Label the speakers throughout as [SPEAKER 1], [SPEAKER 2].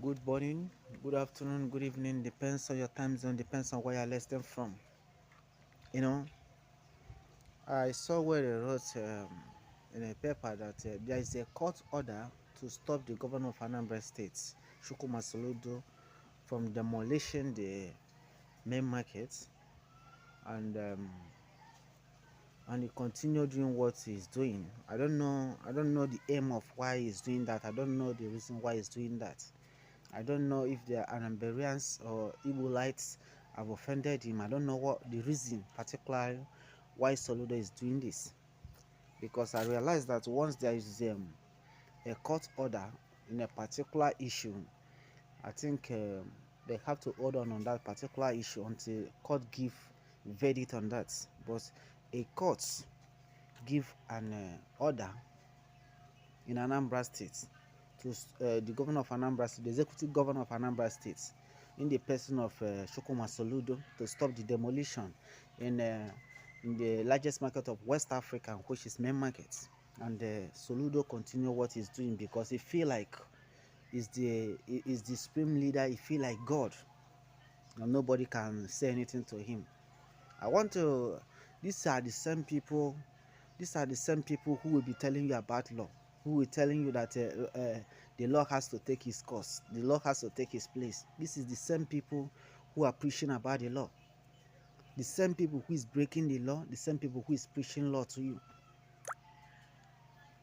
[SPEAKER 1] Good morning, good afternoon, good evening, depends on your time zone, depends on where you're listening from. You know, I saw where they wrote in a paper that there is a court order to stop the governor of Anambra State, soludo, from demolishing the main market, and he continued doing what he's doing. I don't know the aim of why he's doing that. I don't know the reason why he's doing that. I don't know if the Anambarians or Igbolites have offended him. I don't know what the reason particularly why Soludo is doing this. Because I realized that once there is a court order in a particular issue, I think they have to hold on that particular issue until court give verdict on that. But a court give an order in Anambra State to the governor of Anambra State, the executive governor of Anambra State, in the person of Soludo, to stop the demolition in the largest market of West Africa, which is main market. And Soludo continue what he's doing because he feel like is the supreme leader. He feel like God, and nobody can say anything to him. I want to. These are the same people. These are the same people who will be telling you about law, who will telling you that the law has to take its course, the law has to take its place. This is the same people who are preaching about the law, the same people who is breaking the law, the same people who is preaching law to you.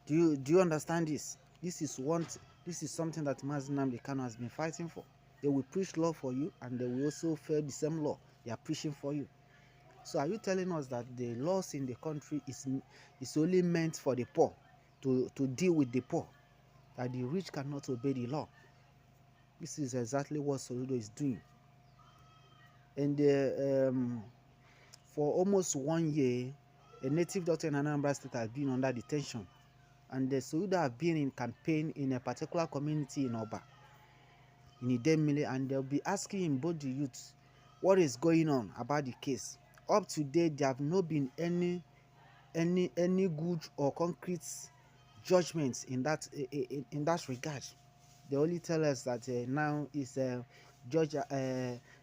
[SPEAKER 1] Do you understand this? This is something that Mazi Nnamdi Kanu has been fighting for. They will preach law for you, and they will also follow the same law they are preaching for you. So are you telling us that the laws in the country is only meant for the poor, to deal with the poor, that the rich cannot obey the law? This is exactly what Soludo is doing. And for almost 1 year, a native doctor in Anambra State has been under detention. And the Soludo have been in campaign in a particular community in Oba, in Idemili, and they'll be asking him, both the youths, what is going on about the case. Up to date, there have not been any good or concrete judgments in that regard. They only tell us that now is judge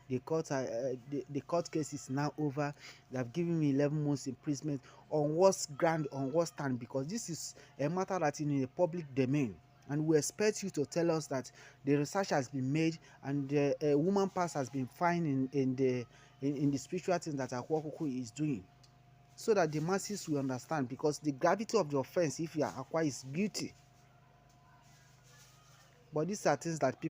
[SPEAKER 1] the court case is now over. They have given me 11 months imprisonment. On what ground, on what stand? Because this is a matter that is in the public domain, and we expect you to tell us that the research has been made and a woman pass has been found in the spiritual things that Akwakuku is doing, so that the masses will understand. Because the gravity of the offense, if you are acquired, is guilty. But these are things that people